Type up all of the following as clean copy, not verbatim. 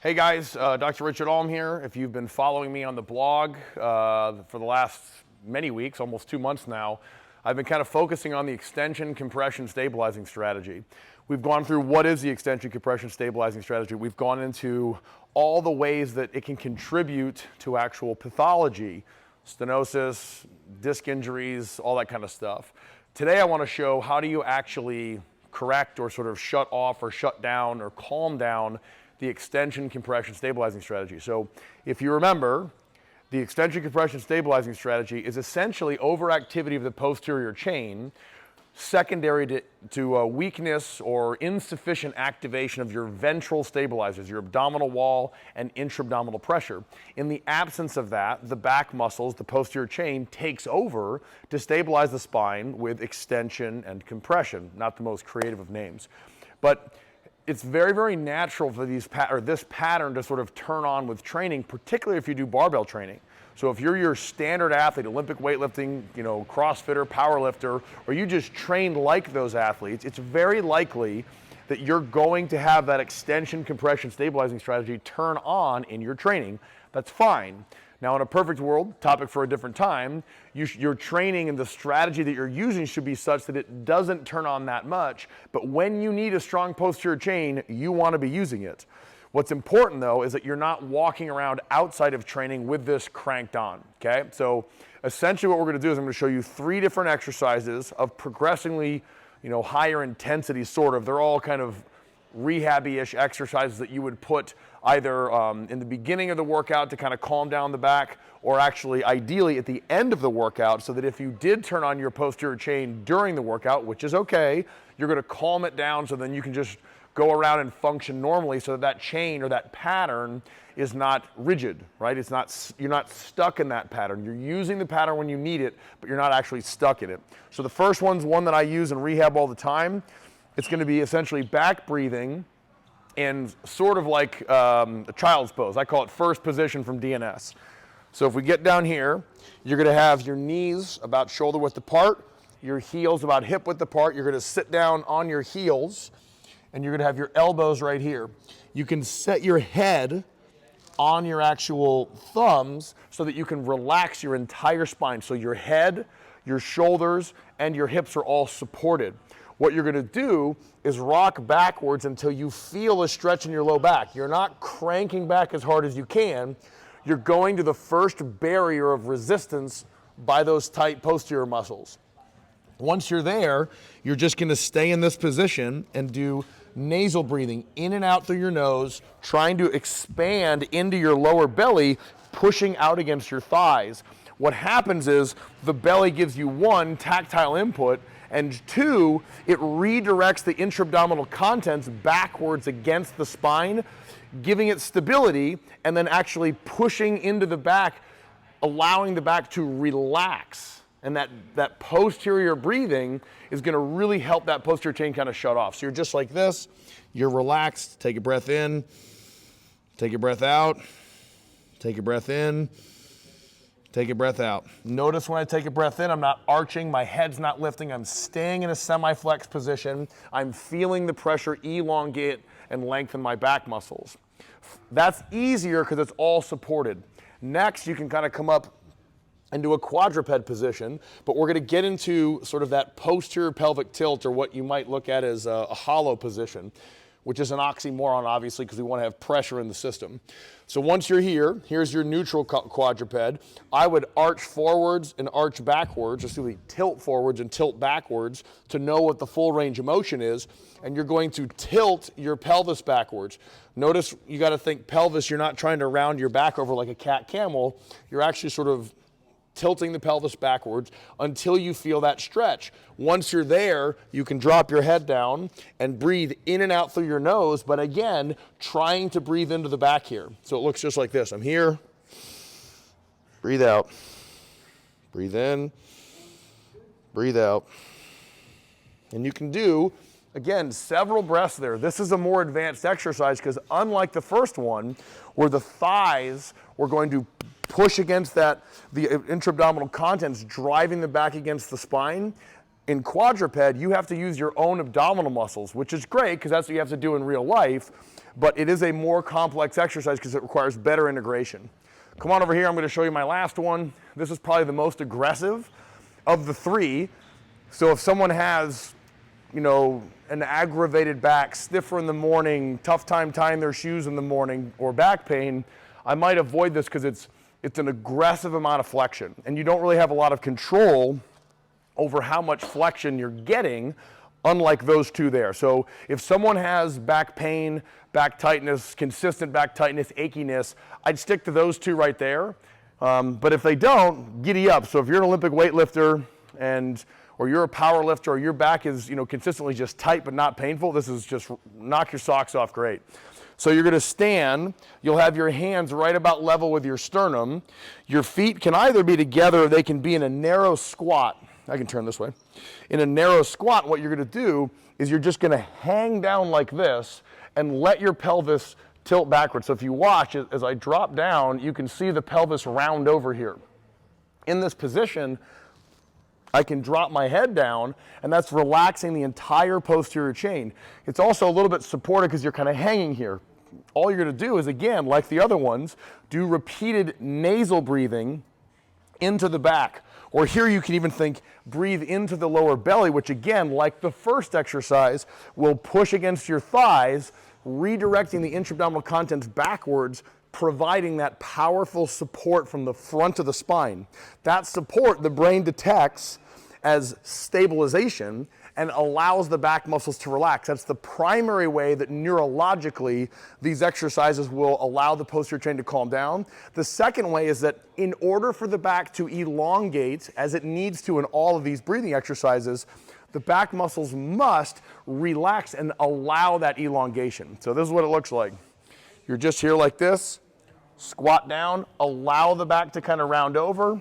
Hey guys, Dr. Richard Alm here. If you've been following me on the blog for the last many weeks, almost 2 months now, I've been kind of focusing on the extension compression stabilizing strategy. We've gone through what is the extension compression stabilizing strategy. We've gone into all the ways that it can contribute to actual pathology, stenosis, disc injuries, all that kind of stuff. Today I want to show how do you actually correct or sort of shut off or shut down or calm down the extension compression stabilizing strategy. So if you remember, the extension compression stabilizing strategy is essentially overactivity of the posterior chain secondary to weakness or insufficient activation of your ventral stabilizers, your abdominal wall and intra-abdominal pressure. In the absence of that, the back muscles, the posterior chain, takes over to stabilize the spine with extension and compression. Not the most creative of names. But it's very, very natural for this pattern to sort of turn on with training, particularly if you do barbell training. So if you're your standard athlete, Olympic weightlifting, CrossFitter, powerlifter, or you just train like those athletes, it's very likely that you're going to have that extension compression stabilizing strategy turn on in your training. That's fine. Now, in a perfect world, topic for a different time, your training and the strategy that you're using should be such that it doesn't turn on that much, but when you need a strong posterior chain, you want to be using it. What's important, though, is that you're not walking around outside of training with this cranked on, okay? So essentially what we're going to do is I'm going to show you 3 different exercises of progressively, higher intensity sort of. They're all kind of rehab-ish exercises that you would put either in the beginning of the workout to kind of calm down the back, or actually ideally at the end of the workout, so that if you did turn on your posterior chain during the workout, which is okay, you're going to calm it down so then you can just go around and function normally, so that that chain or that pattern is not rigid, right? You're not stuck in that pattern. You're using the pattern when you need it, but you're not actually stuck in it. So the first one's one that I use in rehab all the time. It's going to be essentially back breathing in sort of like a child's pose. I call it first position from DNS. So if we get down here, you're going to have your knees about shoulder width apart, your heels about hip width apart. You're going to sit down on your heels, and you're going to have your elbows right here. You can set your head on your actual thumbs so that you can relax your entire spine. So your head, your shoulders, and your hips are all supported. What you're going to do is rock backwards until you feel a stretch in your low back. You're not cranking back as hard as you can. You're going to the first barrier of resistance by those tight posterior muscles. Once you're there, you're just going to stay in this position and do nasal breathing in and out through your nose, trying to expand into your lower belly, pushing out against your thighs. What happens is the belly gives you 1, tactile input, and 2, it redirects the intra-abdominal contents backwards against the spine, giving it stability, and then actually pushing into the back, allowing the back to relax. And that posterior breathing is going to really help that posterior chain kind of shut off. So you're just like this. You're relaxed. Take a breath in. Take a breath out. Take a breath in. Take a breath out. Notice when I take a breath in, I'm not arching, my head's not lifting, I'm staying in a semi-flex position. I'm feeling the pressure elongate and lengthen my back muscles. That's easier because it's all supported. Next, you can kind of come up and do a quadruped position, but we're going to get into sort of that posterior pelvic tilt, or what you might look at as a hollow position, which is an oxymoron, obviously, because we want to have pressure in the system. So once you're here, here's your neutral quadruped. I would arch forwards and arch backwards, just really tilt forwards and tilt backwards to know what the full range of motion is, and you're going to tilt your pelvis backwards. Notice you got to think pelvis, you're not trying to round your back over like a cat camel, you're actually sort of tilting the pelvis backwards until you feel that stretch. Once you're there, you can drop your head down and breathe in and out through your nose, but again, trying to breathe into the back here. So it looks just like this. I'm here, breathe out, breathe in, breathe out. And you can do, again, several breaths there. This is a more advanced exercise because unlike the first one, where the thighs were going to push against the intra-abdominal contents, driving the back against the spine. In quadruped, you have to use your own abdominal muscles, which is great because that's what you have to do in real life. but it is a more complex exercise because it requires better integration. Come on over here, I'm going to show you my last one. This is probably the most aggressive of the three. So if someone has, you know, an aggravated back, stiffer in the morning, tough time tying their shoes in the morning, or back pain, I might avoid this because it's an aggressive amount of flexion, and you don't really have a lot of control over how much flexion you're getting, unlike those two there. So if someone has back pain, back tightness, consistent back tightness, achiness, I'd stick to those two right there. But if they don't, giddy up. So if you're an Olympic weightlifter or you're a power lifter, or your back is, you know, consistently just tight but not painful, this is just knock your socks off great. So you're going to stand, you'll have your hands right about level with your sternum. Your feet can either be together or they can be in a narrow squat. I can turn this way. In a narrow squat, what you're going to do is you're just going to hang down like this and let your pelvis tilt backwards. So if you watch, as I drop down, you can see the pelvis round over here. In this position, I can drop my head down, and that's relaxing the entire posterior chain. It's also a little bit supported because you're kind of hanging here. All you're going to do is, again, like the other ones, do repeated nasal breathing into the back. Or here you can even think, breathe into the lower belly, which again, like the first exercise, will push against your thighs, redirecting the intra-abdominal contents backwards, providing that powerful support from the front of the spine. That support the brain detects as stabilization and allows the back muscles to relax. That's the primary way that neurologically these exercises will allow the posterior chain to calm down. The second way is that in order for the back to elongate, as it needs to in all of these breathing exercises, the back muscles must relax and allow that elongation. So this is what it looks like. You're just here like this, squat down, allow the back to kind of round over.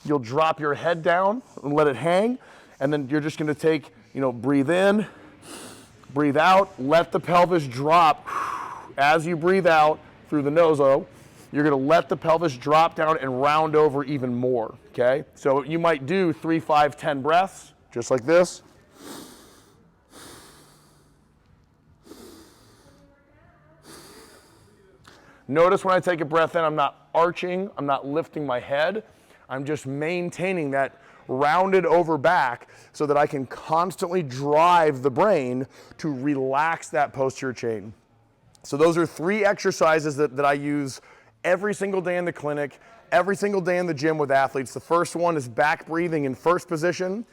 You'll drop your head down and let it hang, and then you're just going to take, you know, breathe in, breathe out, let the pelvis drop. As you breathe out through the nose, you're going to let the pelvis drop down and round over even more, okay? So you might do 3, 5, 10 breaths, just like this. Notice when I take a breath in, I'm not arching, I'm not lifting my head. I'm just maintaining that rounded over back so that I can constantly drive the brain to relax that posterior chain. So those are 3 exercises that I use every single day in the clinic, every single day in the gym with athletes. The first one is back breathing in first position.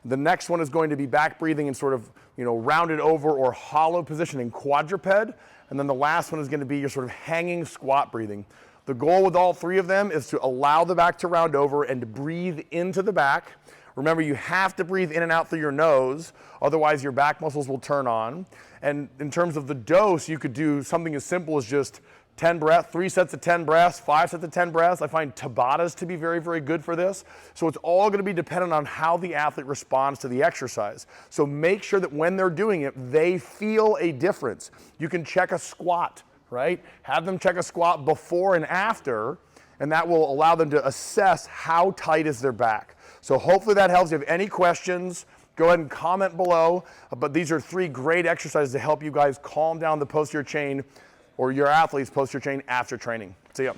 The next one is going to be back breathing in sort of, you know, rounded over or hollow position in quadruped. And then the last one is going to be your sort of hanging squat breathing. The goal with all 3 of them is to allow the back to round over and to breathe into the back. Remember, you have to breathe in and out through your nose, otherwise your back muscles will turn on. And in terms of the dose, you could do something as simple as just 10 breaths, 3 sets of 10 breaths, 5 sets of 10 breaths. I find Tabatas to be very, very good for this. So it's all going to be dependent on how the athlete responds to the exercise. So make sure that when they're doing it, they feel a difference. You can check a squat, right? Have them check a squat before and after, and that will allow them to assess how tight is their back. So hopefully that helps. If you have any questions, go ahead and comment below. But these are 3 great exercises to help you guys calm down the posterior chain or your athlete's posterior chain after training. See ya.